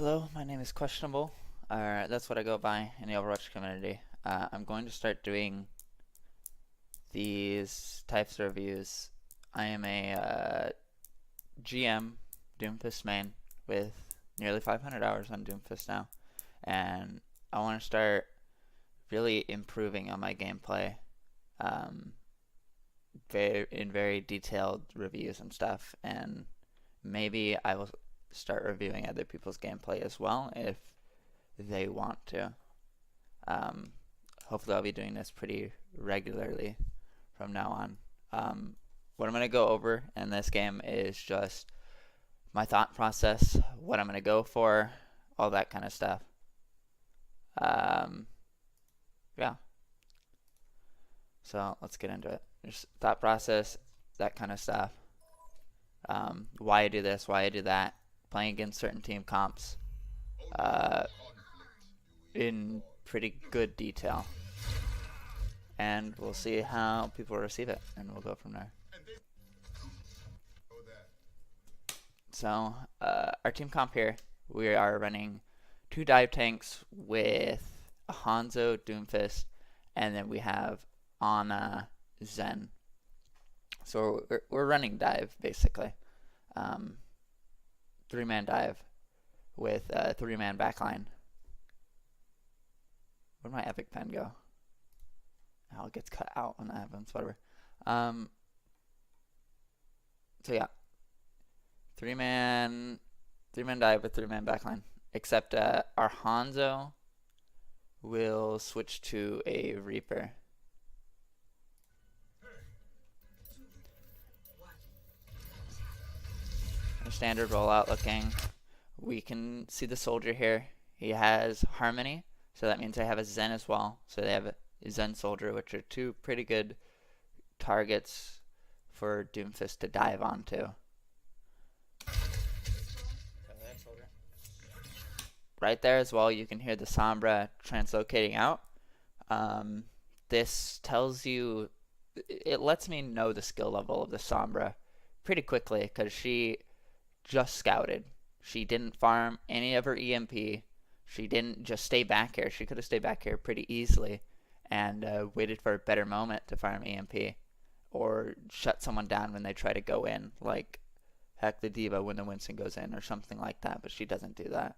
Hello, my name is Questionable. That's what I go by in the Overwatch community. I'm going to start doing these types of reviews. I am a GM Doomfist main with nearly 500 hours on Doomfist now, and I want to start really improving on my gameplay um, in very detailed reviews and stuff, and maybe I will start reviewing other people's gameplay as well if they want to. Um, Hopefully I'll be doing this pretty regularly from now on. What I'm going to go over in this game is just my thought process, what I'm going to go for, all that kind of stuff. Yeah. So let's get into it. Just thought process, that kind of stuff. Why I do this, why I do that, playing against certain team comps in pretty good detail. And we'll see how people receive it, and we'll go from there. So, our team comp here, we are running 2 dive tanks with a Hanzo, Doomfist, and then we have Ana, Zen. So we're running dive, basically. 3-man dive with a 3-man backline. Where'd my epic pen go? Oh, it gets cut out when that happens, whatever. So yeah. 3-man dive with 3-man backline. Except our Hanzo will switch to a Reaper. Standard rollout looking. We can see the soldier here. He has Harmony, so that means I have a Zen as well. So they have a Zen soldier, which are 2 pretty good targets for Doomfist to dive onto. Right there as well, you can hear the Sombra translocating out. This tells you, it lets me know the skill level of the Sombra pretty quickly because she just scouted. She didn't farm any of her EMP. She didn't just stay back here. She could have stayed back here pretty easily and waited for a better moment to farm EMP or shut someone down when they try to go in, like Heck the Diva when the Winston goes in or something like that, but she doesn't do that.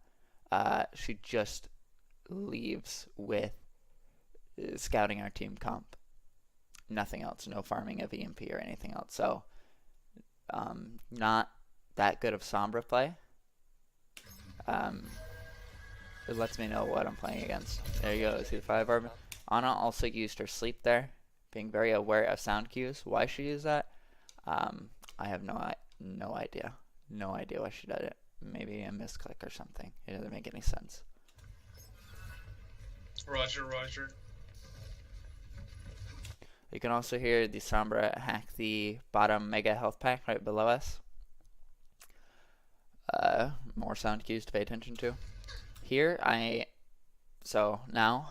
She just leaves with scouting our team comp. Nothing else. No farming of EMP or anything else. So, not that good of Sombra play. It lets me know what I'm playing against. There you go. See the 5 Armor. Ana also used her sleep there, being very aware of sound cues. Why she used that, I have no idea. No idea why she did it. Maybe a misclick or something. It doesn't make any sense. Roger. You can also hear the Sombra hack the bottom mega health pack right below us. More sound cues to pay attention to. Here, so now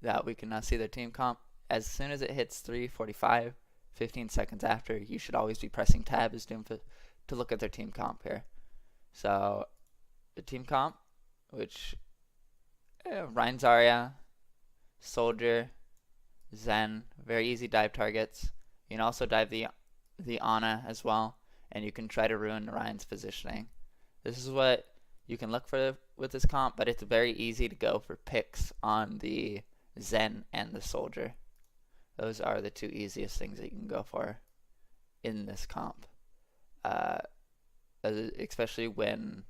that we can now see their team comp, as soon as it hits 3:45, 15 seconds after, you should always be pressing tab as Doomfist to look at their team comp here. So, the team comp, which Ryan Zarya, Soldier, Zen, very easy dive targets. You can also dive the Ana as well, and you can try to ruin Ryan's positioning. This is what you can look for with this comp, but it's very easy to go for picks on the Zen and the Soldier. Those are the 2 easiest things that you can go for in this comp. Especially when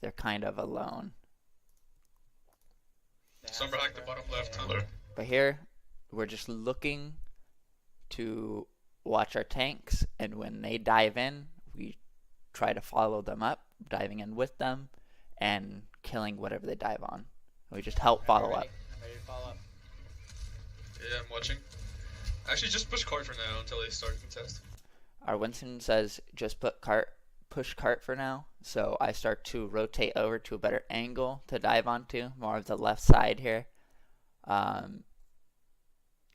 they're kind of alone. Sombra hack the bottom left, Tyler. But here, we're just looking to watch our tanks, and when they dive in, we try to follow them up, diving in with them, and killing whatever they dive on. We just help follow up. Ready to follow up. Yeah, I'm watching. Actually, just push card for now until they start the test. Our Winston says just push cart for now, so I start to rotate over to a better angle to dive onto, more of the left side here.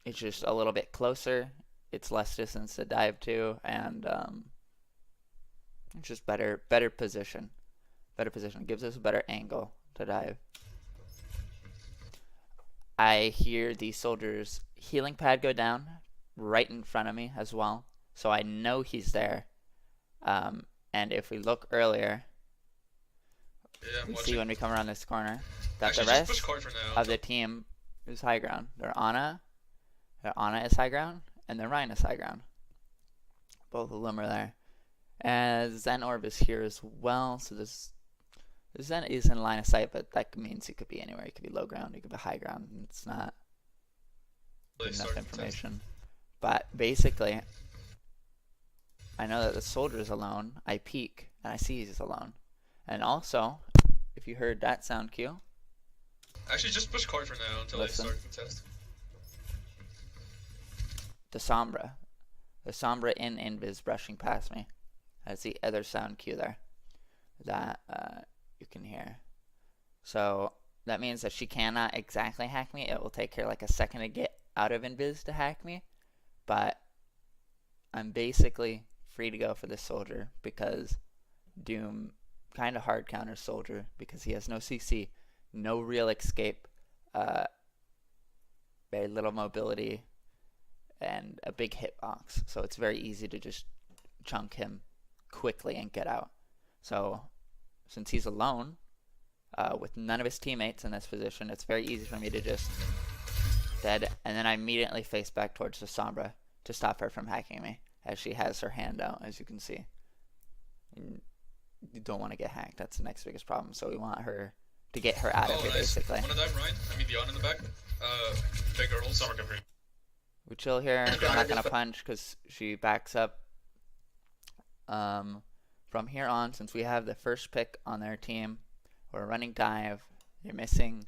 It's just a little bit closer, it's less distance to dive to, and it's just better position. It gives us a better angle to dive. I hear the soldier's healing pad go down right in front of me as well, so I know he's there. And if we look earlier, we see when we come around this corner that the rest of the team is high ground. Their Ana is high ground, and their Ryan is high ground. Both of them are there. And Zen Orb is here as well, so this Zen is in line of sight, but that means he could be anywhere. He could be low ground, he could be high ground, and it's not good enough information. But basically, I know that the soldier is alone. I peek, and I see he's alone. And also, if you heard that sound cue... Actually, just push card for now until I start the test. The Sombra. The Sombra in Invis brushing past me. That's the other sound cue there that you can hear. So that means that she cannot exactly hack me. It will take her like a second to get out of Invis to hack me. But I'm basically free to go for this soldier because Doom kind of hard counters soldier because he has no CC, no real escape, very little mobility, and a big hitbox. So it's very easy to just chunk him quickly and get out. So since he's alone, with none of his teammates in this position, it's very easy for me to just dead, and then I immediately face back towards the Sombra to stop her from hacking me, as she has her hand out, as you can see. You don't want to get hacked. That's the next biggest problem. So we want her to get her out of here, basically. Wanna dive, Ryan? I mean, the on in the back. Big girls. Summer come here. We chill here. I'm not gonna punch because she backs up. From here on, since we have the first pick on their team, we're running dive. They're missing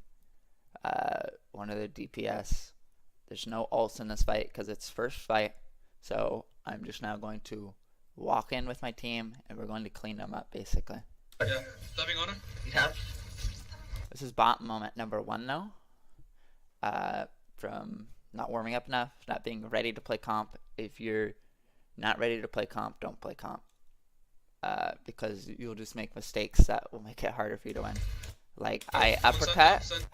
one of the DPS. There's no ults in this fight because it's first fight. So I'm just now going to walk in with my team and we're going to clean them up, basically. Yeah, diving on her. Yeah. This is bot moment number 1 though. From not warming up enough, not being ready to play comp. If you're not ready to play comp, don't play comp. Because you'll just make mistakes that will make it harder for you to win. Like, I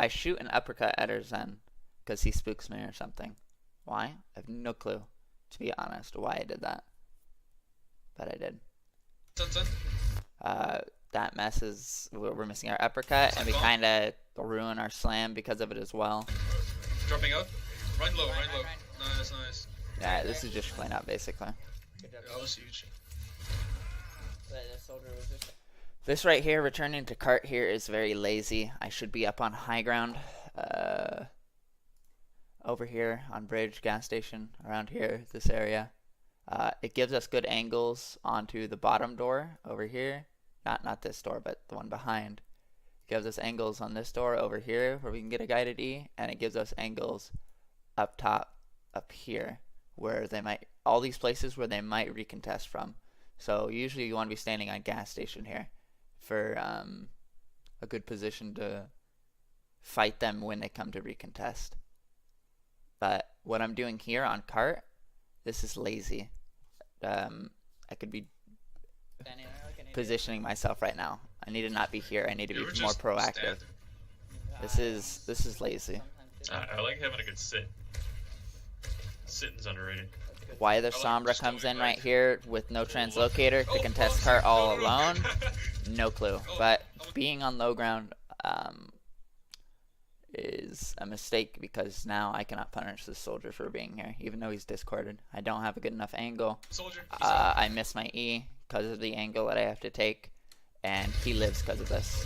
shoot an uppercut at her Zen because he spooks me or something. Why? I have no clue, to be honest, why I did that. But I did. That messes, we're missing our uppercut, and we kind of ruin our slam because of it as well. Dropping out. Run low, run low. Nice, nice. Yeah, this is just clean up, basically. Yeah, that was huge. This right here, returning to cart here, is very lazy. I should be up on high ground. Over here on bridge, gas station, around here, this area. It gives us good angles onto the bottom door over here. Not this door, but the one behind. It gives us angles on this door over here where we can get a guided E, and it gives us angles up top, up here, where they might, all these places where they might recontest from. So usually you want to be standing on gas station here for a good position to fight them when they come to recontest. But what I'm doing here on cart, this is lazy. I could be positioning myself right now. I need to not be here. I need to be more proactive. This is lazy. I like having a good sit. Sitting's underrated. Why the Sombra comes in right here with no translocator to contest cart all alone, no clue. But being on low ground is a mistake because now I cannot punish this soldier for being here, even though he's discorded. I don't have a good enough angle. I miss my E because of the angle that I have to take, and he lives because of this.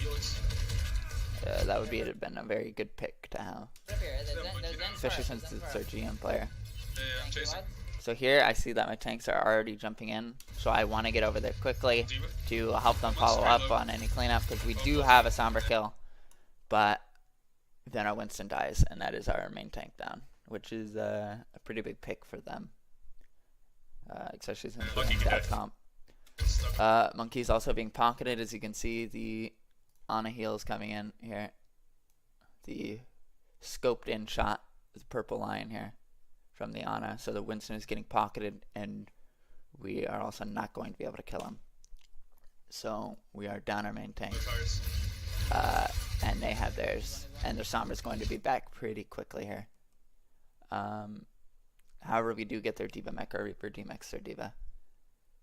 That would have been a very good pick to have, especially since it's our GM player. I'm chasing. So here I see that my tanks are already jumping in, so I want to get over there quickly to help them follow up on any cleanup, because we do have a Sombra kill, but then our Winston dies, and that is our main tank down, which is a pretty big pick for them, especially since we're in that comp. Monkey's also being pocketed, as you can see. The Ana heals coming in here. The scoped in shot is a purple line here from the Ana, so the Winston is getting pocketed, and we are also not going to be able to kill him. So we are down our main tank. And they have theirs, and their Sombra's going to be back pretty quickly here. However, we do get their Diva mech, our Reaper demechs their Diva.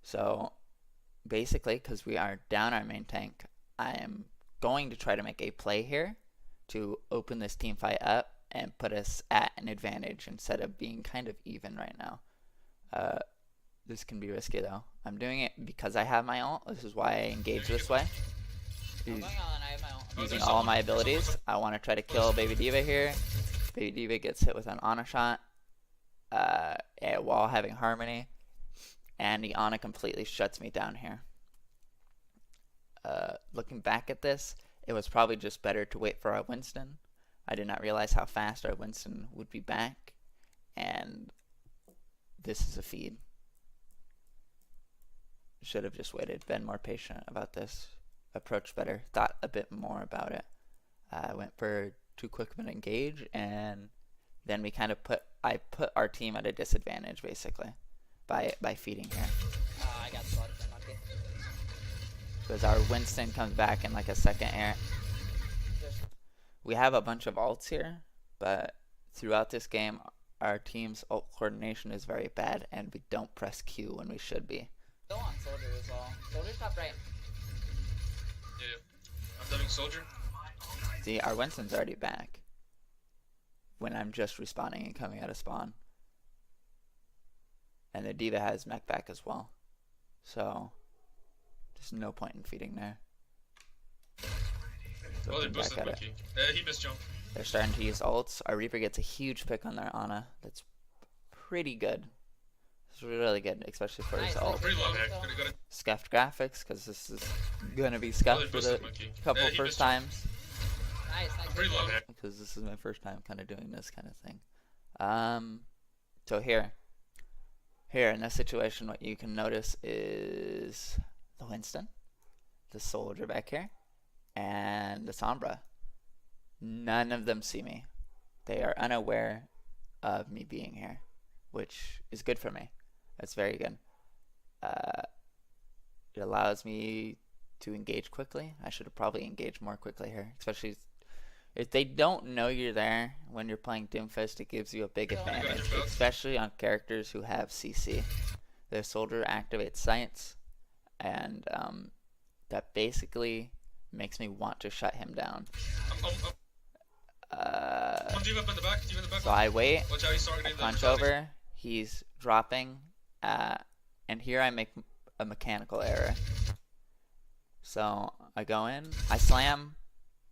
So basically, because we are down our main tank, I am going to try to make a play here to open this team fight up and put us at an advantage instead of being kind of even right now. This can be risky though. I'm doing it because I have my ult. This is why I engage this way. Using all my abilities. I want to try to kill Baby Diva here. Baby Diva gets hit with an Ana shot while having Harmony. And the Ana completely shuts me down here. Looking back at this, it was probably just better to wait for our Winston. I did not realize how fast our Winston would be back. And this is a feed. Should have just waited, been more patient about this. Approached better, thought a bit more about it. I went for too quick of an engage, and then we kind of put our team at a disadvantage basically by feeding here. I got spotted by Monkey. Because our Winston comes back in like a second air. We have a bunch of ults here, but throughout this game, our team's ult coordination is very bad, and we don't press Q when we should be. Go on Soldier as well. Soldier's top right. Yeah, I'm dubbing Soldier. See, our Winston's already back when I'm just respawning and coming out of spawn. And the Diva has mech back as well. So, there's no point in feeding there. Oh, they Looking boosted back at Monkey. He missed jump. They're starting to use ults. Our Reaper gets a huge pick on their Ana. That's pretty good. It's really good, especially for his ult. Pretty low hack. Got it. Scuffed graphics, because this is going to be scuffed for the couple he first missed times. Nice. Pretty low hack. Because this is my first time kind of doing this kind of thing. So here in this situation, what you can notice is the Winston, the Soldier back here, and the Sombra. None of them see me. They are unaware of me being here, which is good for me. That's very good. It allows me to engage quickly. I should have probably engaged more quickly here, especially if they don't know you're there when you're playing Doomfist. It gives you a big advantage, especially on characters who have CC. The Soldier activates sights, and that basically makes me want to shut him down. So I wait, I punch over, he's dropping, and here I make a mechanical error. So I go in, I slam,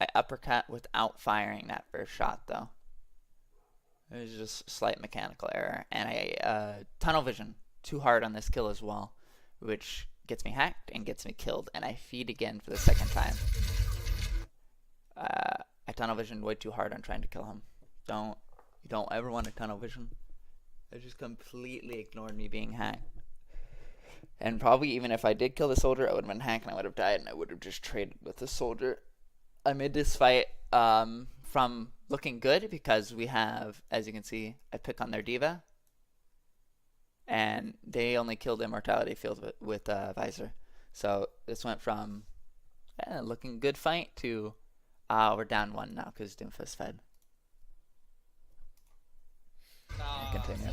I uppercut without firing that first shot though. It was just a slight mechanical error, and I tunnel vision too hard on this kill as well, which gets me hacked and gets me killed, and I feed again for the second time. I tunnel vision way too hard on trying to kill him. You don't ever want to tunnel vision. It just completely ignored me being hacked. And probably even if I did kill the Soldier, I would have been hacked and I would have died, and I would have just traded with the Soldier. I made this fight from looking good because we have, as you can see, I pick on their Diva, and they only killed Immortality Field with Visor. So this went from looking good fight to we're down 1 now because Doomfist fed. Continue.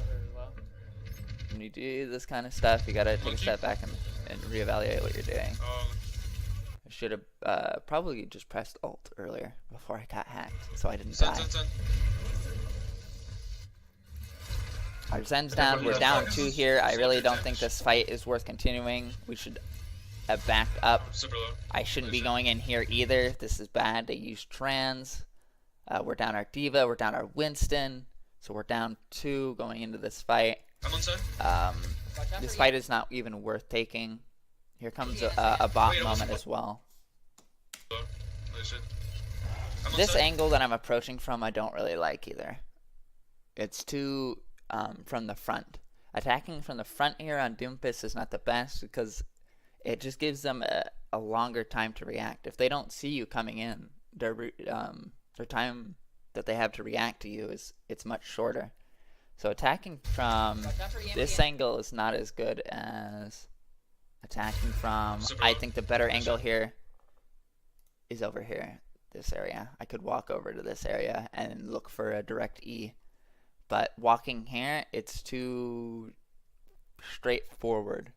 When you do this kind of stuff, you gotta take a step back and reevaluate what you're doing. I should have probably just pressed Alt earlier before I got hacked, so I didn't die. Our Zen's down. We're down 2 here. I really don't think this fight is worth continuing. We should have backed up. I shouldn't be going in here either. This is bad. They use trans. We're down our Diva. We're down our Winston. So we're down 2 going into this fight. This fight is not even worth taking. Here comes a bot moment as well. This angle that I'm approaching from, I don't really like either. It's too from the front. Attacking from the front here on Doomfist is not the best because it just gives them a longer time to react. If they don't see you coming in, their time that they have to react to you it's much shorter. So attacking from this angle is not as good as attacking from. I think the better angle here is over here. this area. I could walk over to this area and look for a direct E. But walking here, it's too straightforward.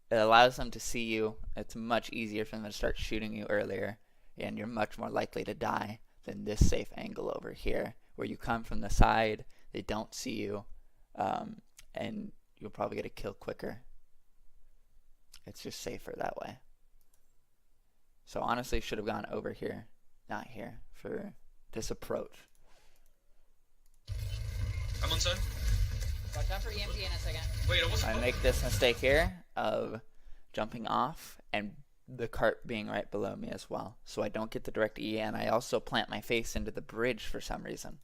It allows them to see you. It's much easier for them to start shooting you earlier, and you're much more likely to die than this safe angle over here, where you come from the side, they don't see you, and you'll probably get a kill quicker. It's just safer that way. So honestly, should have gone over here, not here, for this approach. I'm on side. Watch out for EMP in a second. Wait, I wasn't. I make this mistake here of jumping off and the cart being right below me as well, so I don't get the direct E, and I also plant my face into the bridge for some reason.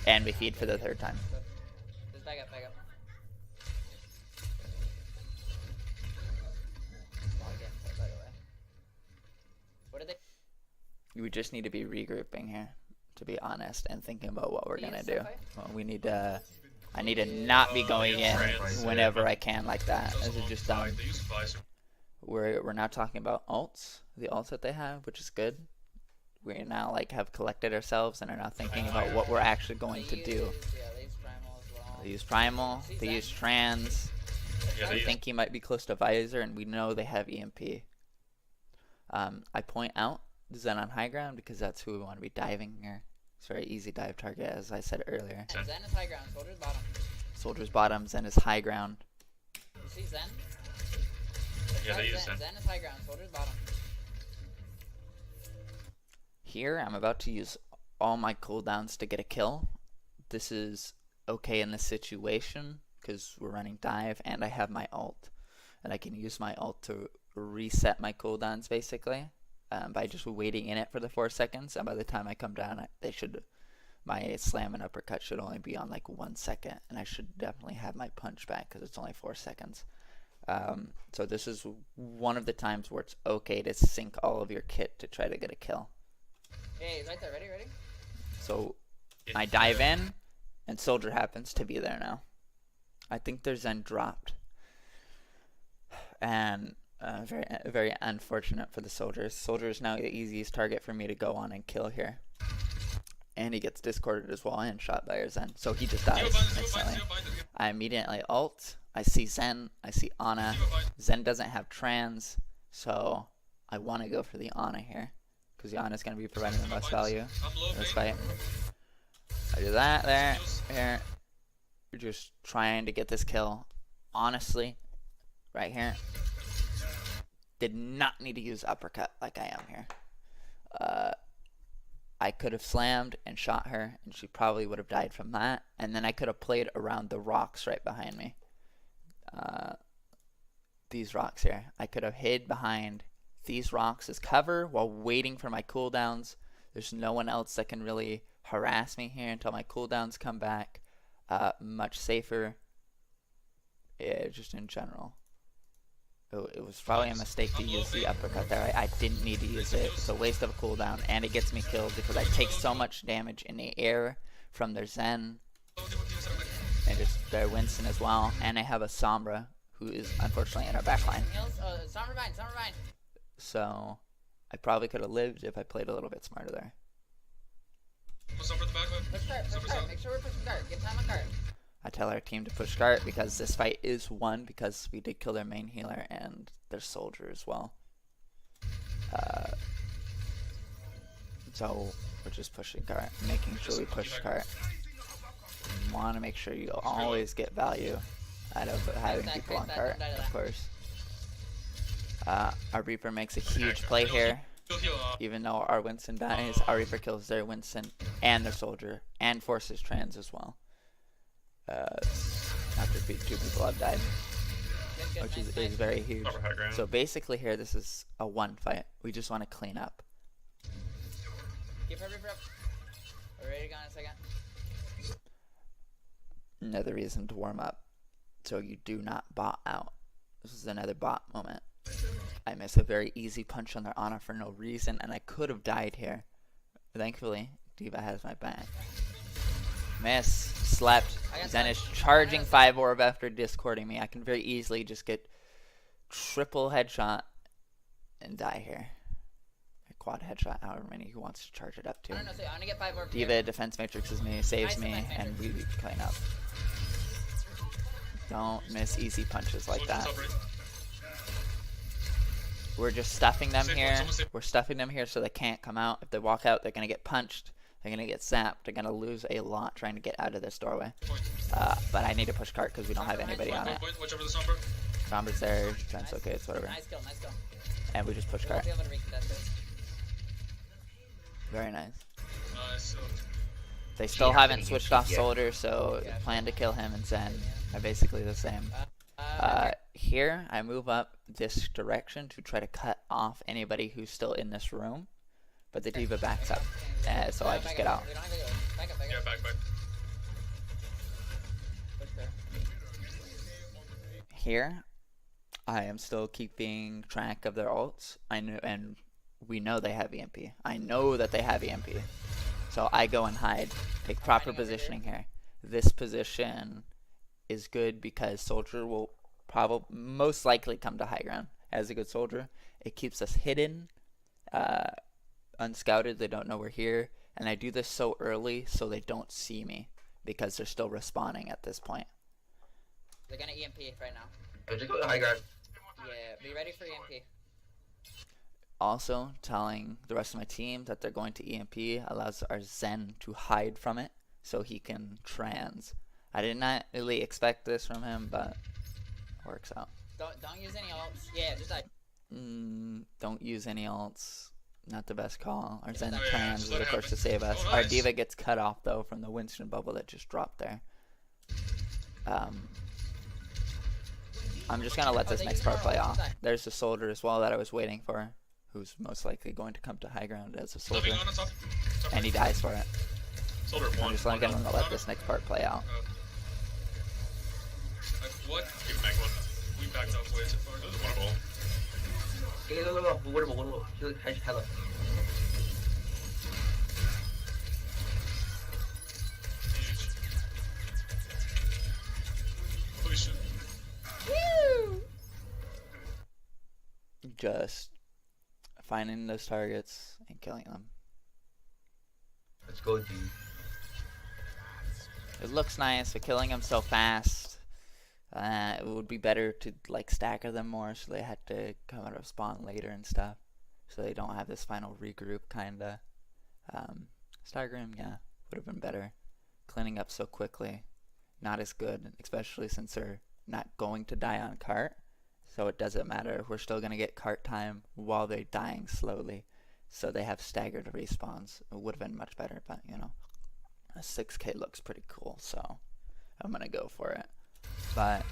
And we feed for the third time. Just back up, back up. Log in, by the way. What did they? We just need to be regrouping here, to be honest, and thinking about what we're Can you gonna still do. fight? Well, we need to. I need to not be going in whenever I can like that. This is just dumb. They use visor. We're now talking about ults, the ults that they have, which is good. We now like have collected ourselves and are now thinking about what we're actually going to do. Yeah, they use Primal as well. They use Primal, they use Trans. Yeah, I they think he might be close to Visor, and we know they have EMP. I point out Zen on high ground because that's who we want to be diving here. It's a very easy dive target, as I said earlier. And Zen is high ground, Soldier's bottom. Soldier's bottom, Zen is high ground. You see Zen? Yeah, they use Zen. Zen is high ground, Soldier's bottom. Here, I'm about to use all my cooldowns to get a kill. This is okay in this situation because we're running dive and I have my ult. And I can use my ult to reset my cooldowns basically by just waiting in it for the 4 seconds. And by the time I come down, my slam and uppercut should only be on like 1 second. And I should definitely have my punch back because it's only 4 seconds. So this is one of the times where it's okay to sync all of your kit to try to get a kill. Hey, he's right there, ready, ready? So I dive in, and Soldier happens to be there now. I think their Zen dropped. And very, very unfortunate for the Soldiers. Soldier is now the easiest target for me to go on and kill here. And he gets discorded as well and shot by our Zen. So he just dies instantly. I immediately ult. I see Zen. I see Ana. Zen doesn't have Trans. So I want to go for the Ana here. Because the Ana is going to be providing the most value in this fight. I do that there. Here. We're just trying to get this kill. Honestly, right here. Did not need to use uppercut like I am here. I could have slammed and shot her, and she probably would have died from that. And then I could have played around the rocks right behind me. These rocks here. I could have hid behind these rocks as cover while waiting for my cooldowns. There's no one else that can really harass me here until my cooldowns come back. Much safer. Yeah, just in general. It was probably a mistake to use the uppercut there. I didn't need to use it. It's a waste of a cooldown, and it gets me killed because I take so much damage in the air from their Zen and just their Winston as well. And I have a Sombra who is unfortunately in our backline. Sombra bind, Sombra bind. So I probably could have lived if I played a little bit smarter there. What's up for the back line? Push cart, push cart. Make sure we're pushing cart. Get time on cart. I tell our team to push cart because this fight is won because we did kill their main healer and their soldier as well. So we're just pushing cart, making sure we push cart. You want to make sure you always get value out of having people on cart, of course. Our Reaper makes a huge play here. Even though our Winston dies, our Reaper kills their Winston and their soldier and forces Trans as well. After 2 people have died, which is very huge. So basically here, this is a 1 fight. We just want to clean up. Keep our Reaper up. We're ready to go in a second. Another reason to warm up, so you do not bot out. This is another bot moment. I miss a very easy punch on their Ana for no reason, and I could have died here. Thankfully, D.Va has my back. Miss. Slept. Zen is charging 5 orb after discording me. I can very easily just get triple headshot and die here. quad headshot, however many he wants to charge it up to. I don't know, so I'm gonna get 5 more. Diva defense matrixes me, saves Nice me, defense and we matrix. clean up. Don't miss easy punches like Soldier's that. top right. We're just stuffing them Safe here. point, someone safe. We're stuffing them here so they can't come out. If they walk out, they're gonna get punched. They're gonna get zapped. They're gonna lose a lot trying to get out of this doorway. Point. But I need to push cart because we don't have anybody on it. Point. Watch over the somber. Somber's there. Defense okay, it's whatever. Nice kill, nice kill. And we just push We cart. won't be able to recontest this. Very nice. Nice. So, They still Yeah, haven't I switched think off yeah. Soldier, so Yeah. plan to kill him and Zen are basically the same. Okay. Here, I move up this direction to try to cut off anybody who's still in this room, but the Diva backs up, so I just get out. We don't have to go. Back up, back yeah, up. back. Push there. Here, I am still keeping track of their ults. I know, and we know they have EMP. I know that they have EMP, so I go and hide. Take proper Hiding over here? positioning here. This position is good because Soldier will probably most likely come to high ground as a good soldier. It keeps us hidden, unscouted. They don't know we're here, and I do this so early so they don't see me because they're still respawning at this point. They're gonna EMP right now. Oh, just go to high ground. Yeah, be ready for EMP. Also, telling the rest of my team that they're going to EMP allows our Zen to hide from it so he can trans. I did not really expect this from him, but it works out. Don't use any ults. Yeah, just like Don't use any ults. Not the best call. Our Zen Oh, yeah, trans just is let of it course to happen. save us. Oh, Our nice. Diva gets cut off though from the Winston bubble that just dropped there. I'm just gonna let this next part play off. There's the soldier as well that I was waiting for, who's most likely going to come to high ground as a soldier, Living on the top. Top and he dies for it. Soldier I'm one. just gonna let this next part play out. What? Give back one. We backed up way too far. This is winnable. Okay, go. Winnable. Heal, hello. Huge. Holy shit. Just finding those targets and killing them. Let's go, dude. It looks nice, but killing them so fast, it would be better to like stagger them more, so they had to come out of spawn later and stuff, so they don't have this final regroup kinda. Staggering, yeah, would have been better. Cleaning up so quickly, not as good, especially since they're not going to die on cart, so it doesn't matter. We're still gonna get cart time while they're dying slowly, so they have staggered respawns. It would have been much better, but you know. A 6K looks pretty cool, so I'm gonna go for it. But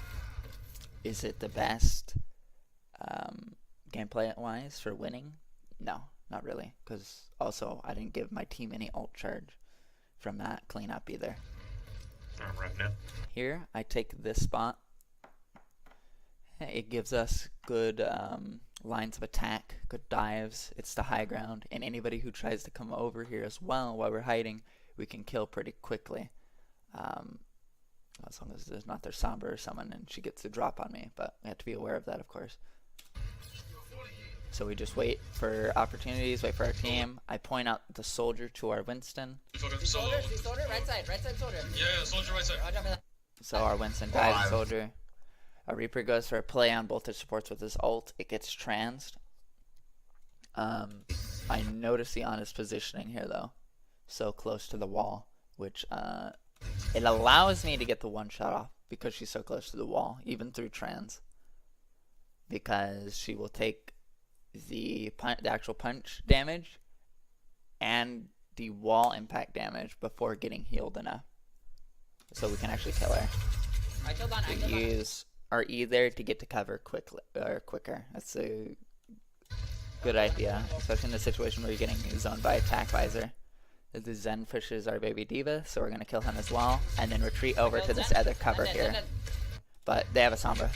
is it the best gameplay wise for winning? No, not really, because also I didn't give my team any ult charge from that cleanup either. I'm revving it. Here I take this spot. It gives us good lines of attack, good dives. It's the high ground, and anybody who tries to come over here as well while we're hiding, we can kill pretty quickly, as long as there's not their Sombra or someone and she gets the drop on me, but we have to be aware of that, of course. So we just wait for opportunities, wait for our team. I point out the soldier to our Winston, Fucking See solo. soldier, see soldier, right side soldier. Yeah, soldier right side. Watch out for that. so our Winston dies the soldier. Our Reaper goes for a play on both his supports with his ult. It gets transed. I notice the honest positioning here though, so close to the wall, which it allows me to get the one shot off because she's so close to the wall, even through trans, because she will take the actual punch damage and the wall impact damage before getting healed enough, so we can actually kill her. I killed on, I We killed on. use our E there to get to cover quicker. That's a good idea, especially in the situation where you're getting zoned by attack visor. The Zen fishes our baby Diva, so we're gonna kill him as well, and then retreat over to this other cover here. But they have a Sombra.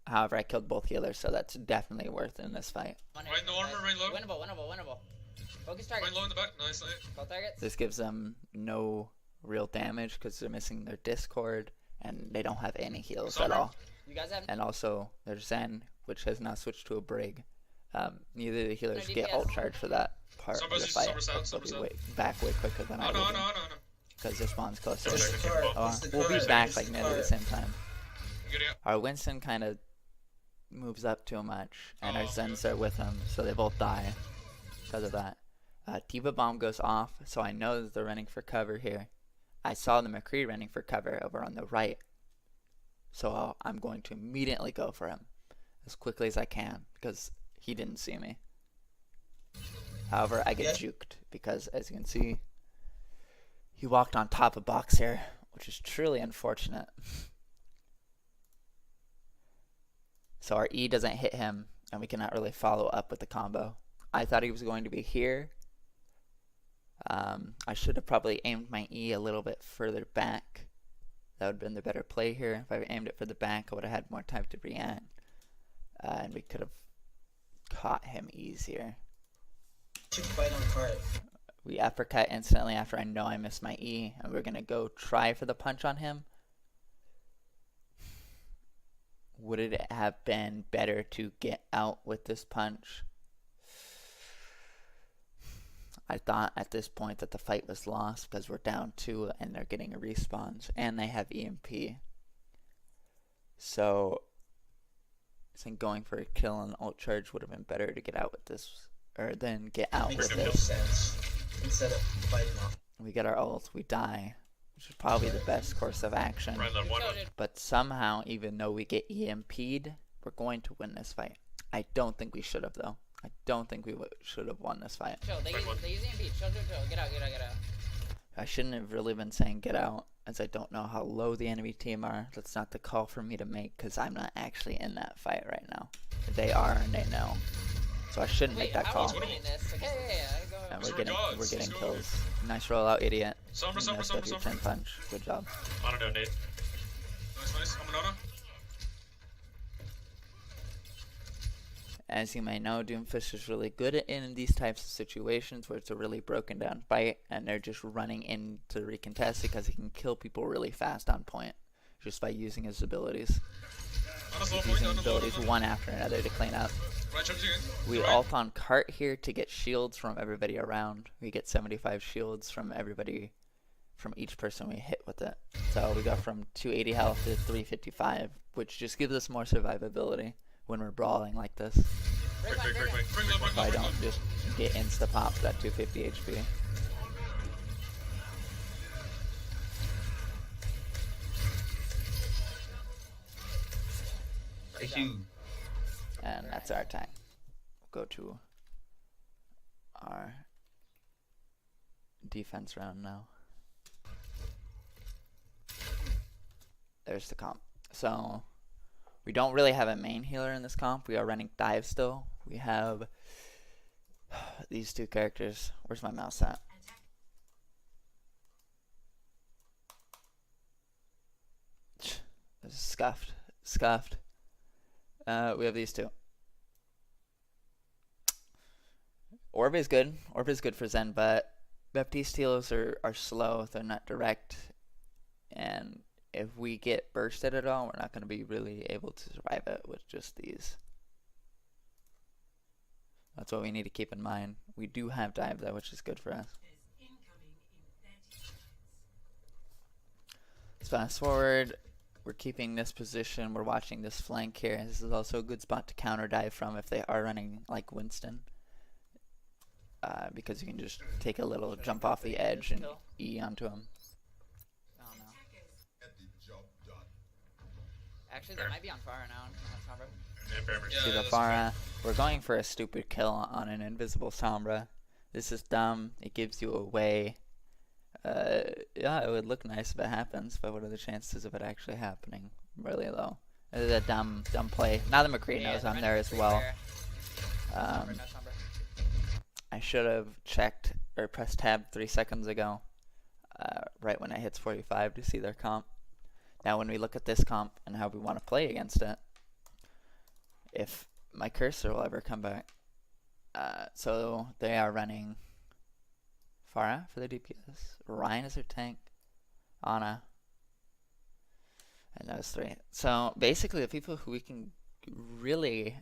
However, I killed both healers, so that's definitely worth in this fight. Right in the armor, right low. Winnable. Focus Right target. low in the back. Nice. Both targets. This gives them no real damage because they're missing their Discord and they don't have any heals at all. You guys have. And also there's Zen, which has now switched to a Brig, Neither of the healers No, get DPS. ult charge for that part of Somebody's the fight. Somerset, They'll be Somerset. back way quicker than I Oh no, will no, be, no, no. because their spawn's closer. It's It's the Check card. it. Oh, It's the we'll be card. back It's like the nearly the card. same time. I'm getting up. Our Winston kind of moves up too much, and our Oh, Zens okay. are with him, so they both die because of that. Diva Bomb goes off, so I know that they're running for cover here. I saw the McCree running for cover over on the right, so I'm going to immediately go for him as quickly as I can because he didn't see me. However, I get juked because, as you can see, he walked on top of box here, which is truly unfortunate. So our E doesn't hit him, and we cannot really follow up with the combo. I thought he was going to be here. I should have probably aimed my E a little bit further back. That would have been the better play here. If I aimed it for the back, I would have had more time to react. And we could have caught him easier. Should fight on card. We uppercut instantly after I know I missed my E, and we're going to go try for the punch on him. Would it have been better to get out with this punch? I thought at this point that the fight was lost because we're down 2 and they're getting a respawn, and they have EMP. So I think going for a kill and ult charge would have been better to get out with this, or then get out Makes with no this. sense. Instead of fighting off. We get our ult, we die, which is probably the best course of action. Right on one. But somehow, even though we get EMP'd, we're going to win this fight. I don't think we should have, though. I don't think we should have won this fight. Chill, they use EMP. Chill. Get out. I shouldn't have really been saying get out, as I don't know how low the enemy team are. That's not the call for me to make, because I'm not actually in that fight right now. They are, and they know. So I shouldn't make that how call. are we winning this? Like, go. And Those we're are getting gods. kills. Let's go. Nice rollout, idiot. Sombra, Sombra, Nice Sombra, W10 Sombra. punch. Good job. I don't know, Nate. Nice. I'm Nona. As you may know, Doomfist is really good in these types of situations where it's a really broken down fight and they're just running in to recontest because he can kill people really fast on point just by using his abilities. Nona's low He's point. using Nona's low. abilities one after another to clean up. Right, jump again. We Right. ult on cart here to get shields from everybody around. We get 75 shields from everybody, from each person we hit with it. So we go from 280 health to 355, which just gives us more survivability when we're brawling like this. Quick. Bring low. So I don't just get insta-popped at 250 HP. Issue. And that's our time. We'll go to our defense round now. There's the comp. So we don't really have a main healer in this comp. We are running dive still. We have these two characters. Where's my mouse at? This is scuffed. We have these two. Orb is good. Orb is good for Zen, but Baptiste heals are slow. They're not direct. And if we get bursted at all, we're not going to be really able to survive it with just these. That's what we need to keep in mind. We do have dive though, which is good for us. Let's fast forward. We're keeping this position. We're watching this flank here. This is also a good spot to counter dive from if they are running like Winston. Because you can just take a little jump off the edge and E onto him. Oh no. Actually, that might be on fire now. Sombra. Yeah, fair mercy. Yeah, See the that's Pharah. We're going for a stupid kill on an invisible Sombra. This is dumb. It gives you away. Yeah, it would look nice if it happens, but what are the chances of it actually happening? Really low. This is a dumb play. Now that McCree knows I'm there as well. I should have checked or pressed tab 3 seconds ago, right when it hits 45 to see their comp. Now when we look at this comp and how we want to play against it, if my cursor will ever come back. So they are running Pharah for the DPS, Ryan is their tank, Ana, and those three. So basically the people who we can really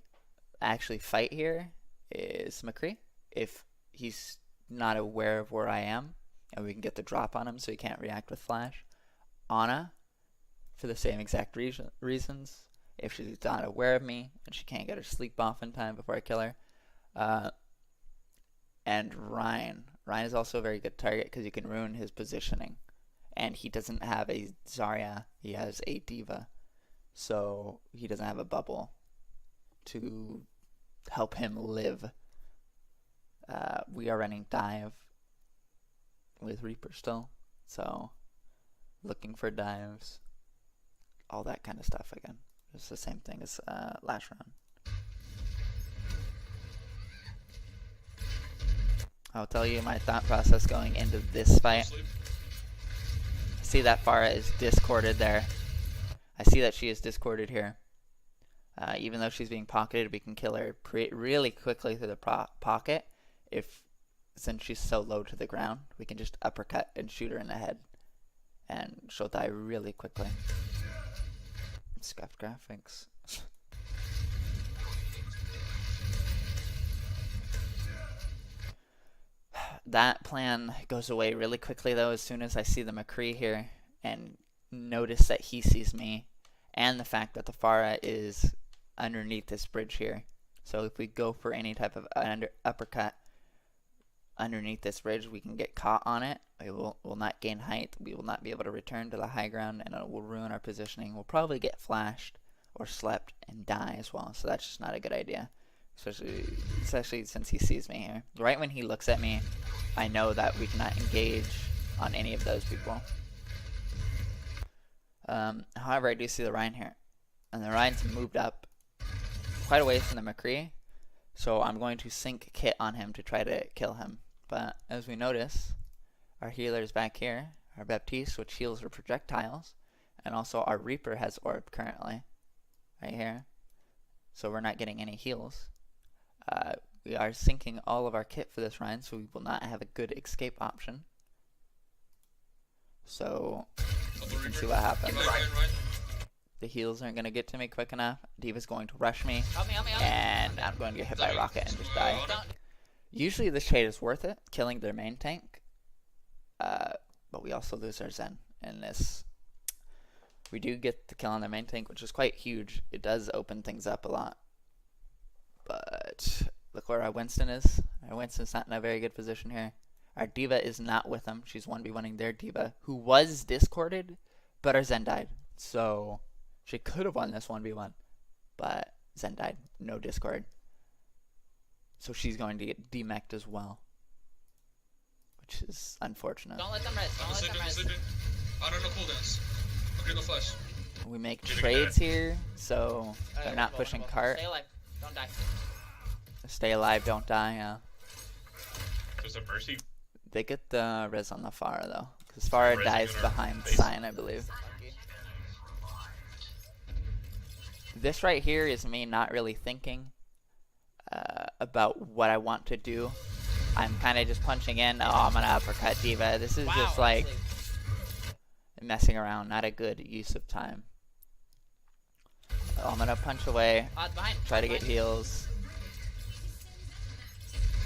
actually fight here is McCree. If he's not aware of where I am, and we can get the drop on him so he can't react with flash. Ana, for the same exact reasons. If she's not aware of me and she can't get her sleep off in time before I kill her. And Ryan. Ryan is also a very good target because you can ruin his positioning. And he doesn't have a Zarya, he has a D.Va. So he doesn't have a bubble to help him live. We are running dive with Reaper still. So looking for dives. All that kind of stuff again. It's the same thing as last round. I'll tell you my thought process going into this fight. Sleep. See that Pharah is discorded there. I see that she is discorded here. Even though she's being pocketed, we can kill her really quickly through the pocket. Since she's so low to the ground, we can just uppercut and shoot her in the head. And she'll die really quickly. Scuffed graphics. That plan goes away really quickly though as soon as I see the McCree here and notice that he sees me, and the fact that the Pharah is underneath this bridge here. So if we go for any type of uppercut underneath this bridge, we can get caught on it. We will not gain height. We will not be able to return to the high ground, and it will ruin our positioning. We'll probably get flashed or slept and die as well. So that's just not a good idea, especially since he sees me here. Right when he looks at me, I know that we cannot engage on any of those people. However, I do see the Ryan here, and the Ryan's moved up quite away from the McCree, so I'm going to sync Kit on him to try to kill him. But as we notice, our healer is back here, our Baptiste, which heals our projectiles, and also our Reaper has orb currently, right here, so we're not getting any heals. We are syncing all of our kit for this Ryan, so we will not have a good escape option. So you can see what happens. The heals aren't going to get to me quick enough. D.Va's going to rush me, and I'm going to get hit by a rocket and just die. Usually this trade is worth it, killing their main tank, but we also lose our Zen in this. We do get the kill on their main tank, which is quite huge. It does open things up a lot. But look where our Winston is. Our Winston's not in a very good position here. Our D.Va is not with them. She's 1v1ing their D.Va, who was discorded, but our Zen died. So she could have won this 1v1, but Zen died. No discord. So she's going to get demeched as well, which is unfortunate. Don't let them res. Don't let them res. I don't know cooldowns. Okay, no flash. We make trades here, so they're not pushing cart. Stay alive. Don't die. Stay alive, don't die, yeah. There's a mercy. They get the res on the Pharah though, because Pharah dies behind Sign, I believe. This right here is me not really thinking about what I want to do. I'm kind of just punching in. Oh, I'm gonna uppercut D.Va. This is just like messing around, not a good use of time. So I'm gonna punch away, try to get heals.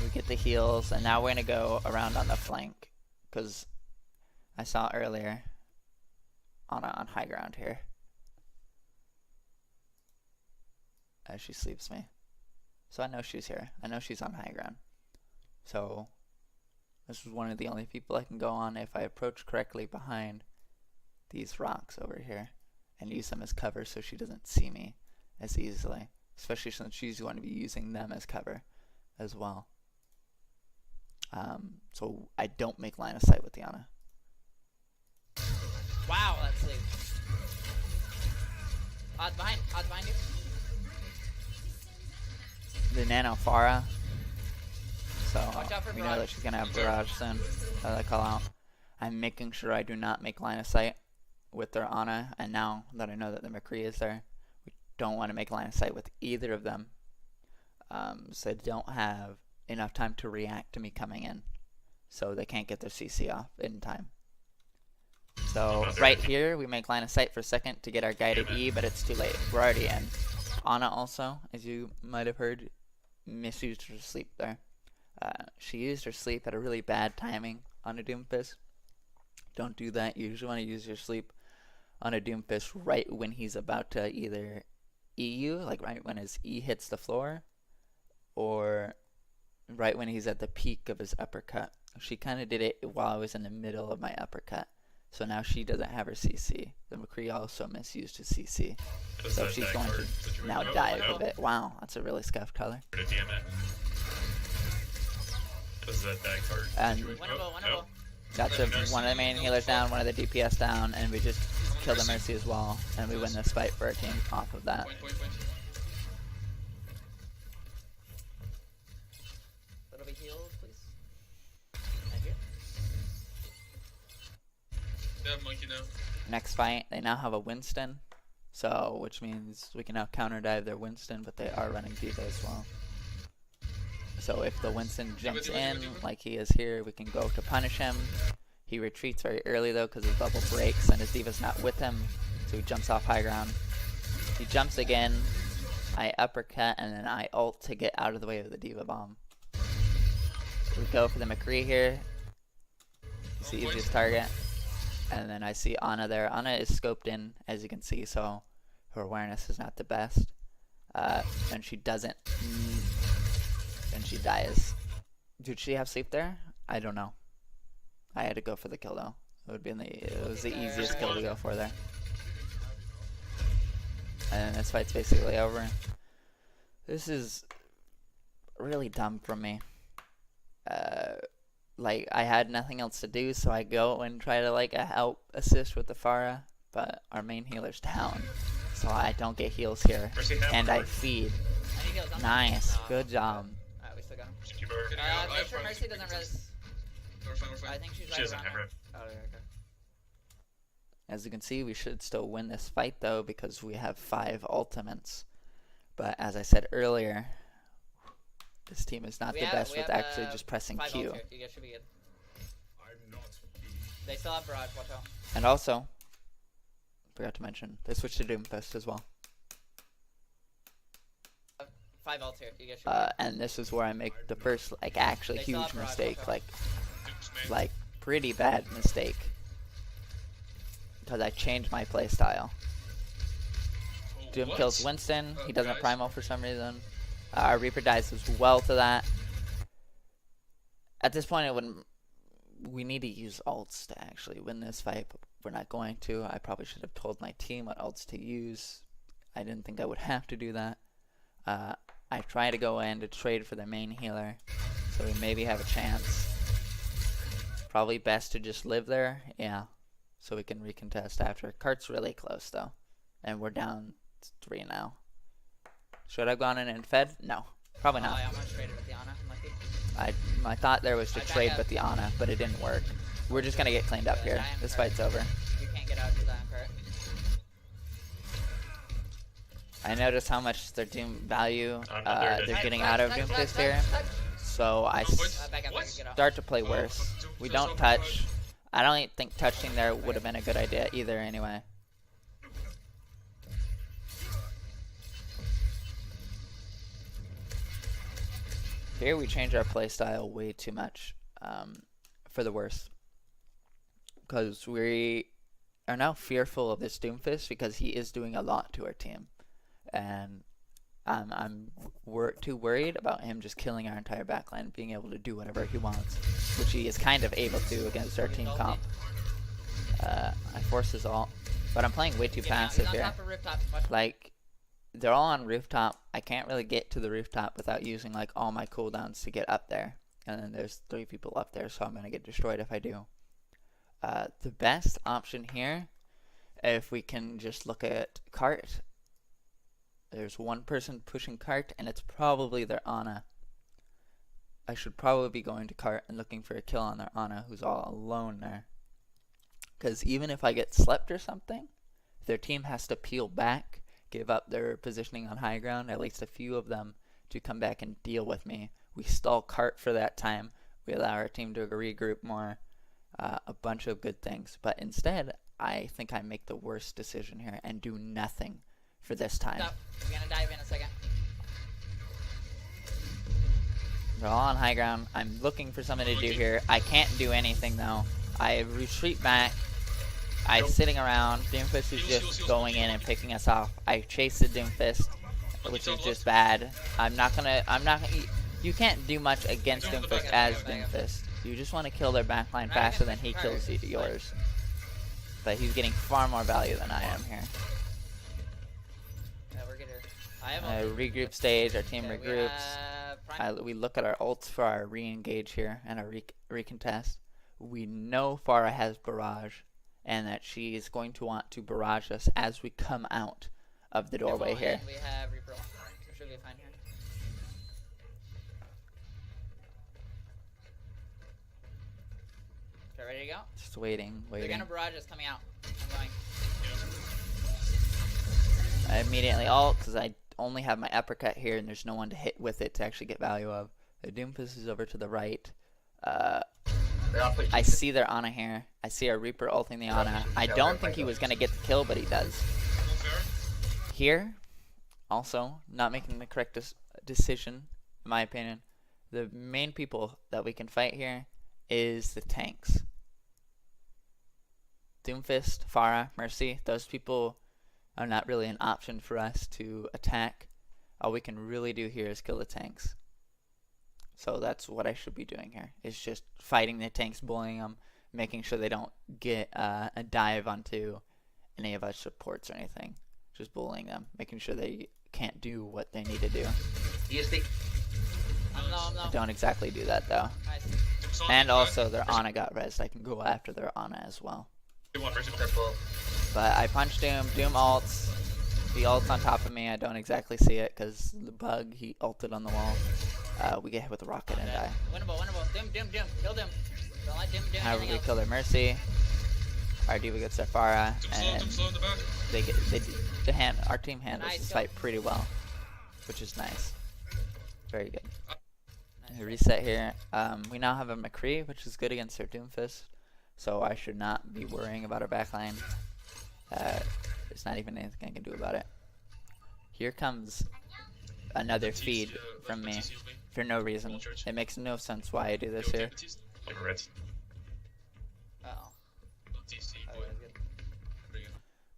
We get the heals, and now we're gonna go around on the flank, because I saw earlier on high ground here as she sleeps me. So I know she's here. I know she's on high ground. So this is one of the only people I can go on if I approach correctly behind these rocks over here and use them as cover so she doesn't see me as easily, especially since she's going to be using them as cover as well. So I don't make line of sight with the Ana. Wow, that's like... Odd behind you. The Nano Pharah. So Watch out for we know barrage. that she's going to have barrage soon. That I call out. I'm making sure I do not make line of sight with their Ana, and now that I know that the McCree is there, we don't want to make line of sight with either of them. So they don't have enough time to react to me coming in, so they can't get their CC off in time. So right here we make line of sight for a second to get our guided E, but it's too late. We're already in. Ana also, as you might have heard, misused her sleep there. She used her sleep at a really bad timing on a Doomfist. Don't do that. You usually want to use your sleep on a Doomfist right when he's about to either E you, like right when his E hits the floor, or right when he's at the peak of his uppercut. She kind of did it while I was in the middle of my uppercut. So now she doesn't have her CC. The McCree also misused his CC. Does So that she's tag going card to situation now go? dive No. a bit. Wow, that's a really scuffed color. To DM it. Does that tag card And situation Winnable, go? winnable. that's one of the main healers down, one of the DPS down, and we just kill the Mercy as well, and we win this fight for our team off of that. Point. Little bit heal, please. Thank you. They have monkey now. Next fight, they now have a Winston, so which means we can now counter dive their Winston, but they are running D.Va as well. So if the Winston jumps in like he is here, we can go to punish him. He retreats very early though because his bubble breaks and his D.Va's not with him, so he jumps off high ground. He jumps again, I uppercut, and then I ult to get out of the way of the D.Va bomb. We go for the McCree here. It's the easiest target. And then I see Ana there. Ana is scoped in, as you can see, so her awareness is not the best. And she doesn't... and she dies. Did she have sleep there? I don't know. I had to go for the kill though. It was the easiest kill to go for there. And this fight's basically over. This is really dumb from me. Like, I had nothing else to do, so I go and try to, like, help assist with the Pharah, but our main healer's down, so I don't get heals here, Mercy half and I card. feed. I need heals. I'm Nice, not- good job. Alright, we still got him. Just keep her. Make sure Mercy doesn't res. We're fine. I think she's She right doesn't around have there. it. Oh, okay. As you can see, we should still win this fight, though, because we have 5 ultimates. But as I said earlier, this team is not We the have- best we with have, actually just pressing 5 Q. ults here. You guys should be good. They still have barrage. Watch out. And also, forgot to mention, they switched to Doomfist as well. 5 ults here. You guys should be good. And this is where I make the first, like, actually They still huge have barrage, mistake, watch out. like pretty bad mistake. Because I changed my playstyle. Doom kills Winston, he doesn't guys. primal for some reason. Our Reaper dies as well to that. At this point, we need to use ults to actually win this fight, but we're not going to. I probably should have told my team what ults to use. I didn't think I would have to do that. I try to go in to trade for the main healer, so we maybe have a chance. Probably best to just live there, yeah, so we can recontest after. Cart's really close though, and we're down 3 now. Should I have gone in and fed? No, probably not. I almost traded with Diana. Lucky. My thought there was to I back trade up. with the Ana, but it didn't work. We're just gonna get cleaned up here. This fight's over. You can't get out to that cart. I noticed how much their Doom value They're they're dead. getting out of Doomfist here, so I Back up. What? Get off. start to play worse. We don't touch. I don't even think touching there would have been a good idea either anyway. Here we change our playstyle way too much for the worse. Because we are now fearful of this Doomfist because he is doing a lot to our team. And I'm too worried about him just killing our entire backline, being able to do whatever he wants, which he is kind of able to against our team comp. I force his ult, but I'm playing way too passive He's on here. top of rooftop. Watch. Like, they're all on rooftop. I can't really get to the rooftop without using like all my cooldowns to get up there. And then there's 3 people up there, so I'm gonna get destroyed if I do. The best option here, if we can just look at cart. There's one person pushing cart, and it's probably their Ana. I should probably be going to cart and looking for a kill on their Ana, who's all alone there. Because even if I get slept or something, their team has to peel back, give up their positioning on high ground, at least a few of them, to come back and deal with me. We stall cart for that time. We allow our team to regroup more. A bunch of good things. But instead, I think I make the worst decision here and do nothing for this time. Stop. We're gonna dive in a second. They're all on high ground. I'm looking for something to do here. I can't do anything though. I retreat back. I'm sitting around. Doomfist is just going in and picking us off. I chase the Doomfist, which is just bad. I'm not gonna. You can't do much against Doomfist as Doomfist. You just want to kill their backline faster than he kills yours. But he's getting far more value than I am here. Yeah, we're good here. I have Regroup stage. Our team Okay, regroups. We look at our ults for our re-engage here and our recontest. We know Farah has barrage, and that she is going to want to barrage us as we come out of the doorway here. We have Reaper. We should be fine here. Okay, ready to go? Just waiting. They're gonna barrage us coming out. I'm going. I immediately ult because I only have my uppercut here and there's no one to hit with it to actually get value of. The Doomfist is over to the right. I see their Ana here. I see our Reaper ulting the Ana. I don't think he was going to get the kill, but he does. Here, also, not making the correct decision, in my opinion. The main people that we can fight here is the tanks. Doomfist, Farah, Mercy, those people are not really an option for us to attack. All we can really do here is kill the tanks. So that's what I should be doing here, is just fighting the tanks, bullying them, making sure they don't get a dive onto any of our supports or anything. Just bullying them, making sure they can't do what they need to do. I'm low. I don't exactly do that though. Nice. And also their Ana got rezzed. I can go after their Ana as well. But I punch Doom. Doom ults. He ults on top of me. I don't exactly see it because the bug, he ulted on the wall. We get hit with a rocket and die. Winnable. Doom. Kill Doom. Don't let Doom do However, anything we else. kill their Mercy. Our D.Va gets their Farah, and our team handles this fight pretty well, which is nice. Very good. Reset here. We now have a McCree, which is good against their Doomfist, so I should not be worrying about our backline. There's not even anything I can do about it. Here comes another feed from me for no reason. It makes no sense why I do this here. Uh-oh.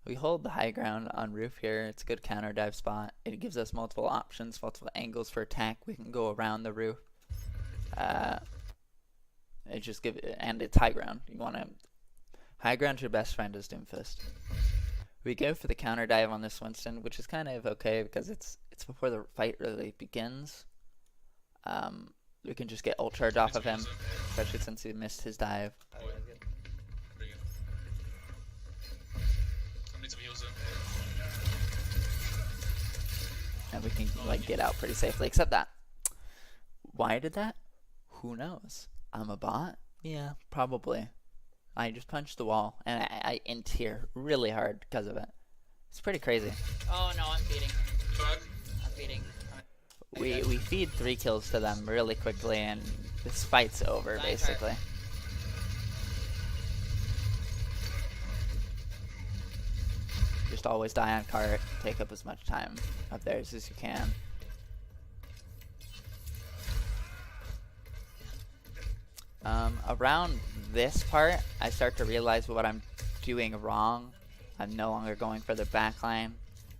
We hold the high ground on roof here. It's a good counter dive spot. It gives us multiple options, multiple angles for attack. We can go around the roof. And it's high ground. You want to high ground. Your best friend is Doomfist. We go for the counter dive on this Winston, which is kind of okay because it's before the fight really begins. We can just get ult charge off of him, especially since he missed his dive. And we can like get out pretty safely, except that. Why did that? Who knows? I'm a bot? Yeah, probably. I just punched the wall, and I int here really hard because of it. It's pretty crazy. Oh no, I'm feeding. I'm feeding. We feed 3 kills to them really quickly, and this fight's over, basically. Just always die on cart, take up as much time of theirs as you can. Around this part, I start to realize what I'm doing wrong. I'm no longer going for the backline.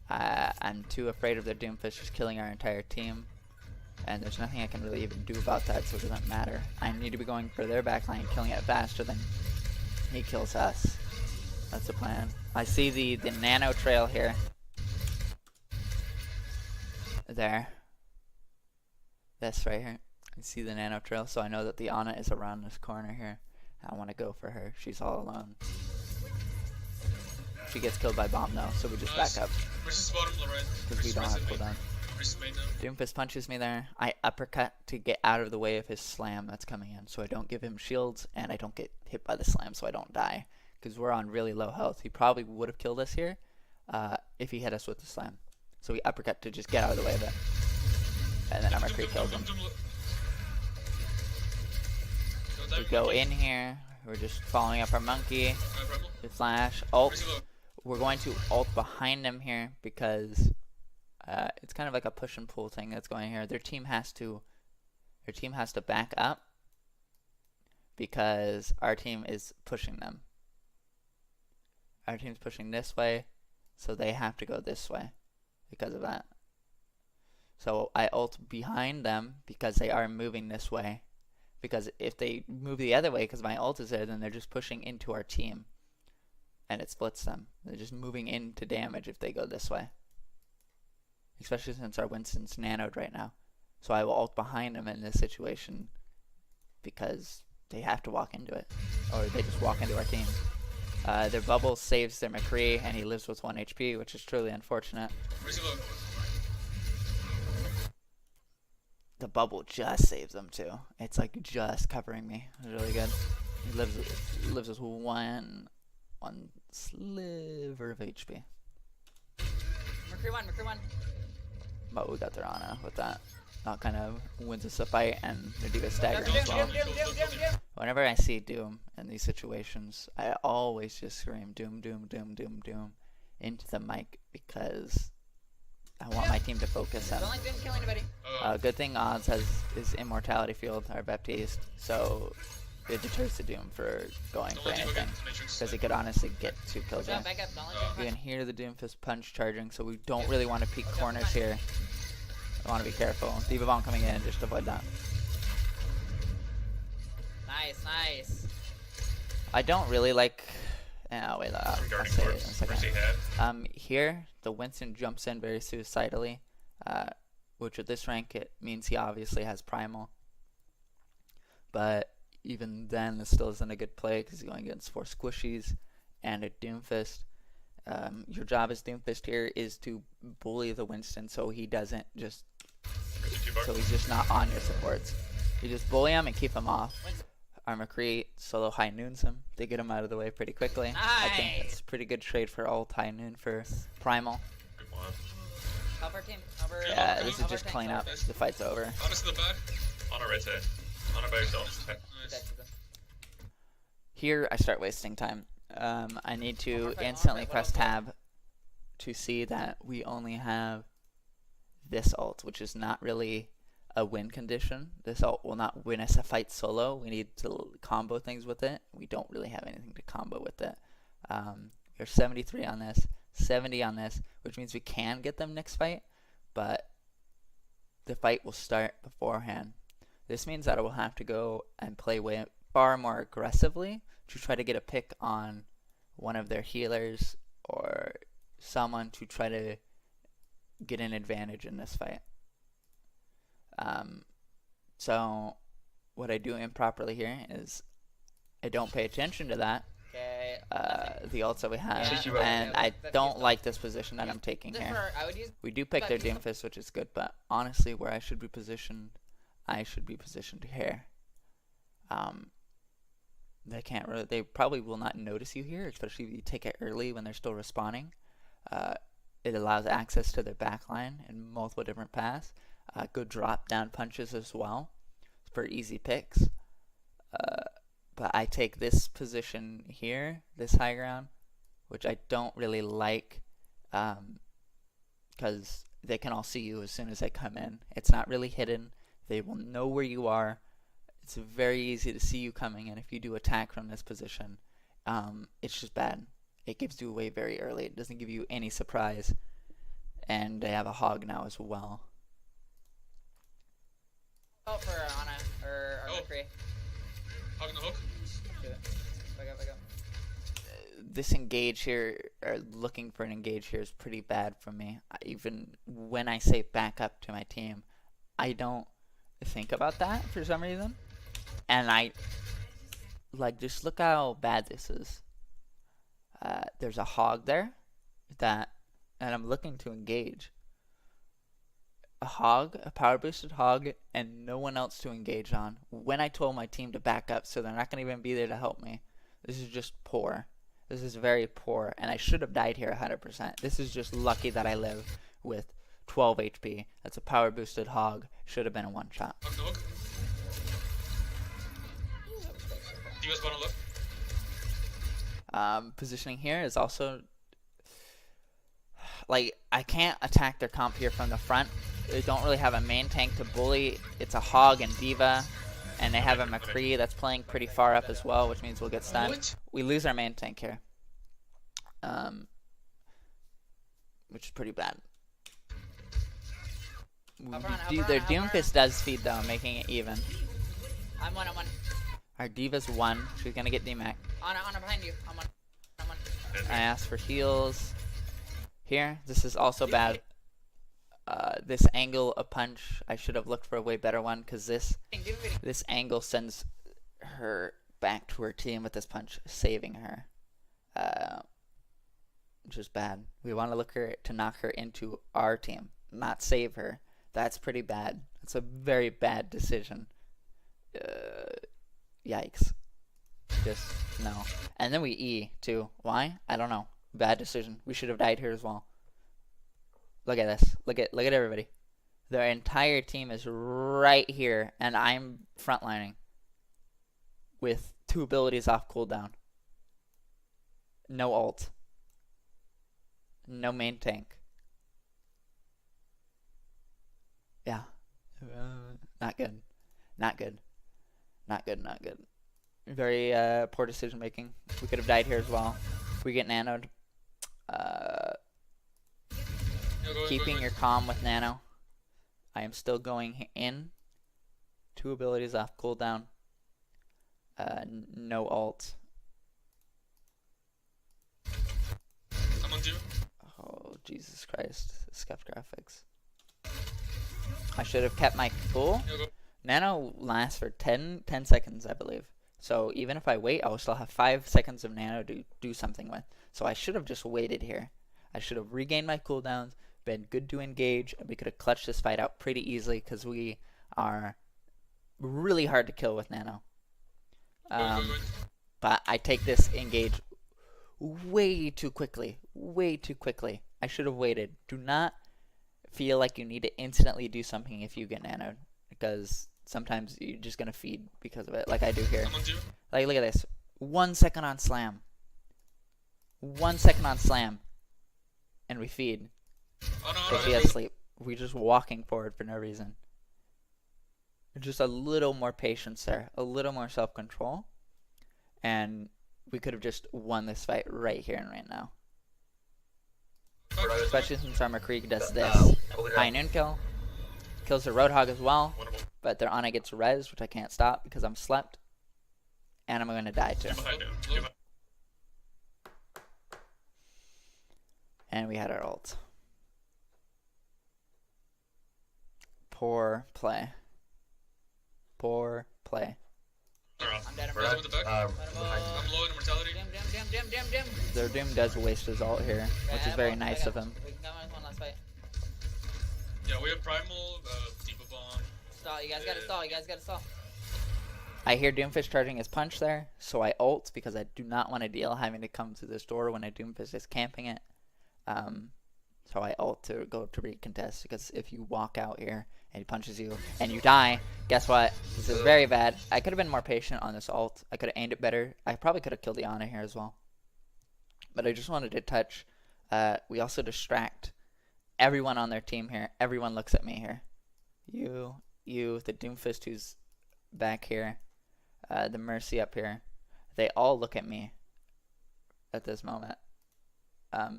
I'm too afraid of the Doomfist just killing our entire team. And there's nothing I can really even do about that, so it doesn't matter. I need to be going for their backline, killing it faster than he kills us. That's the plan. I see the nano trail here. There. This right here. I see the nano trail, so I know that the Ana is around this corner here. I want to go for her. She's all alone. She gets killed by bomb though, so we just back up. Because we don't have cooldown. Doomfist punches me there. I uppercut to get out of the way of his slam that's coming in, so I don't give him shields and I don't get hit by the slam, so I don't die. Because we're on really low health. He probably would have killed us here if he hit us with the slam. So we uppercut to just get out of the way of it. And then our McCree kills him. We go in here. We're just following up our monkey. We flash. Ult. We're going to ult behind him here because it's kind of like a push and pull thing that's going here. Their team has to Your team has to back up because our team is pushing them. Our team's pushing this way, so they have to go this way because of that. So I ult behind them because they are moving this way. Because if they move the other way because my ult is there, then they're just pushing into our team. And it splits them. They're just moving into damage if they go this way. Especially since our Winston's nanoed right now. So I will ult behind them in this situation because they have to walk into it. Or they just walk into our team. Their bubble saves their McCree, and he lives with 1 HP, which is truly unfortunate. Where's he low? The bubble just saves them too. It's like just covering me. It's really good. He lives with one sliver of HP. Mercury 1, Mercury 1. But we got their Ana with that. That kind of wins us a fight, and the D.Va staggering as well. Whenever I see Doom in these situations, I always just scream Doom, Doom, Doom, Doom, Doom into the mic because I want my team to focus him. Don't let Doom kill anybody. Good thing Odds has his Immortality Field, our Baptiste, so it deters the Doom for going for anything. Because he could honestly get 2 kills there. Back up, don't let Doom You punch. can hear the Doomfist punch charging, so we don't really want to peek corners here. I want to be careful. D.Va bomb coming in, just avoid that. Nice, nice. I don't really like... Oh, wait, I'll Regarding say it in a corpse, second. where's he at? Here, the Winston jumps in very suicidally, which at this rank, it means he obviously has Primal. But even then, this still isn't a good play because he's going against 4 squishies and a Doomfist. Your job as Doomfist here is to bully the Winston so he doesn't just... So he's just not on your supports. You just bully him and keep him off. Our McCree solo high noons him to get him out of the way pretty quickly. I think it's a pretty good trade for ult high noon for Primal. Good one. Cover team, cover. Yeah, this is cover just tank, clean up. cover. The fight's over. Honest to the back. On a right side. On a by yourself. Nice. Here, I start wasting time. I need to Overfight, instantly overfight, press what else? tab to see that we only have this ult, which is not really a win condition. This ult will not win us a fight solo. We need to combo things with it. We don't really have anything to combo with it. We're 73 on this, 70 on this, which means we can get them next fight, but the fight will start beforehand. This means that I will have to go and play far more aggressively to try to get a pick on one of their healers or someone to try to get an advantage in this fight. So what I do improperly here is I don't pay attention to that, Okay. the ults that we have, Yeah. and Yeah, I that's don't used like this position that I'm taking This here. for, I would use. We do pick their Doomfist, which is good, but honestly, where I should be positioned, I should be positioned here. They can't really, they probably will not notice you here, especially if you take it early when they're still respawning. It allows access to their backline in multiple different paths. Good drop down punches as well for easy picks. But I take this position here, this high ground, which I don't really like, because they can all see you as soon as they come in. It's not really hidden. They will know where you are. It's very easy to see you coming, and if you do attack from this position, it's just bad. It gives you away very early. It doesn't give you any surprise. And they have a hog now as well. Oh, for Ana or Oh. McCree. Hogging the hook. Do it. Back up, back up. This engage here, or looking for an engage here, is pretty bad for me. Even when I say back up to my team, I don't think about that for some reason. And just look how bad this is. There's a hog there and I'm looking to engage. A hog, a power boosted hog, and no one else to engage on when I told my team to back up, so they're not going to even be there to help me. This is just poor. This is very poor, and I should have died here 100%. This is just lucky that I live with 12 HP. That's a power boosted hog. Should have been a one shot. Hogging the hook. D.Va's bottom left. Positioning here is also, like, I can't attack their comp here from the front They don't really have a main tank to bully. It's a Hog and Diva, and they have a McCree that's playing pretty far up as well, which means we'll get stunned. What? We lose our main tank here, which is pretty bad. Their Doomfist does feed though, making it even. I'm one. Our Diva's 1. She's gonna get DMAC. Ana behind you. I'm one. I asked for heals. Here, this is also bad. This angle a punch, I should have looked for a way better one, because this angle sends her back to her team with this punch, saving her. Which is bad. We want to look to knock her into our team, not save her. That's pretty bad. It's a very bad decision. Yikes. Just no. And then we E too. Why? I don't know. Bad decision. We should have died here as well. Look at this. Look at everybody. Their entire team is right here, and I'm frontlining with 2 abilities off cooldown. No ult. No main tank. Yeah. Not good. Not good. Not good. Not good. Very poor decision making. We could have died here as well. We get nanoed. Keeping your calm with nano. I am still going in. 2 abilities off cooldown. No ult. I'm on you. Oh, Jesus Christ. Scuffed graphics. I should have kept my cool. Nano lasts for 10 seconds, I believe. So even if I wait, I will still have 5 seconds of nano to do something with. So I should have just waited here. I should have regained my cooldowns, been good to engage, and we could have clutched this fight out pretty easily because we are really hard to kill with nano. But I take this engage way too quickly. Way too quickly. I should have waited. Do not feel like you need to instantly do something if you get nanoed, because sometimes you're just going to feed because of it, like I do here. Like, look at this. 1 second on slam. 1 second on slam. And we feed. So she has sleep. We're just walking forward for no reason. Just a little more patience there. A little more self-control. And we could have just won this fight right here and right now. Especially since our McCree does this. High noon kill. Kills the Roadhog as well. But their Ana gets res, which I can't stop because I'm slept. And I'm going to die too. And we had our ult. Poor play. Poor play. I'm dead. We're not, I'm behind low in immortality. Dim. Their Doom does waste his ult here, which is very nice of him. We can come on one last fight. Yeah, we have primal, Deepa Bomb. Stall. You guys gotta stall. I hear Doomfist charging his punch there, so I ult because I do not want to deal having to come to this door when a Doomfist is camping it. So I ult to go to recontest, because if you walk out here and he punches you and you die, guess what? This is very bad. I could have been more patient on this ult. I could have aimed it better. I probably could have killed the Ana here as well. But I just wanted to touch. We also distract everyone on their team here. Everyone looks at me here. You, the Doomfist who's back here, the Mercy up here. They all look at me at this moment.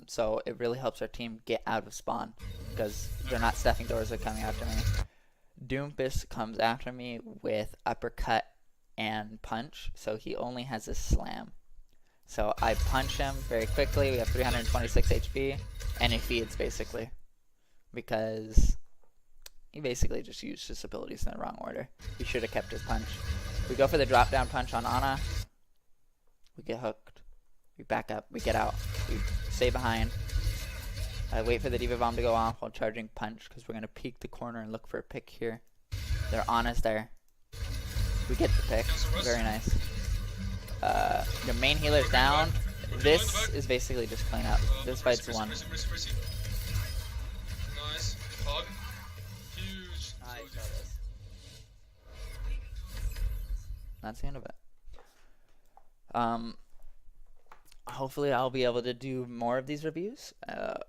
So it really helps our team get out of spawn, because they're not stuffing doors, they're coming after me. Doomfist comes after me with uppercut and punch, so he only has a slam. So I punch him very quickly. We have 326 HP, and he feeds basically, because he basically just used his abilities in the wrong order. He should have kept his punch. We go for the drop down punch on Ana. We get hooked. We back up. We get out. We stay behind. I wait for the Diva Bomb to go off while charging punch, because we're going to peek the corner and look for a pick here. They're on us there. We get the pick. Very nice. The main healer's down. This is basically just clean up. This fight's won. Nice. Hog. Huge. That's the end of it. Hopefully I'll be able to do more of these reviews.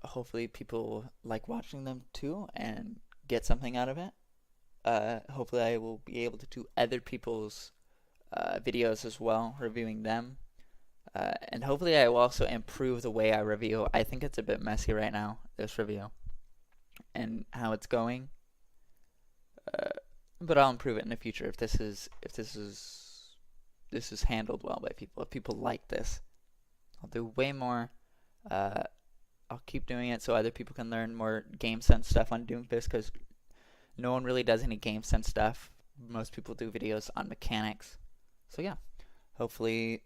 Hopefully people like watching them too and get something out of it. Hopefully I will be able to do other people's videos as well, reviewing them. And hopefully I will also improve the way I review. I think it's a bit messy right now, this review, and how it's going. But I'll improve it in the future if this is handled well by people. If people like this, I'll do way more. I'll keep doing it so other people can learn more game sense stuff on Doomfist, because no one really does any game sense stuff. Most people do videos on mechanics. So yeah, hopefully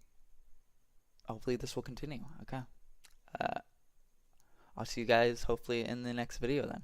this will continue. Okay. I'll see you guys hopefully in the next video then.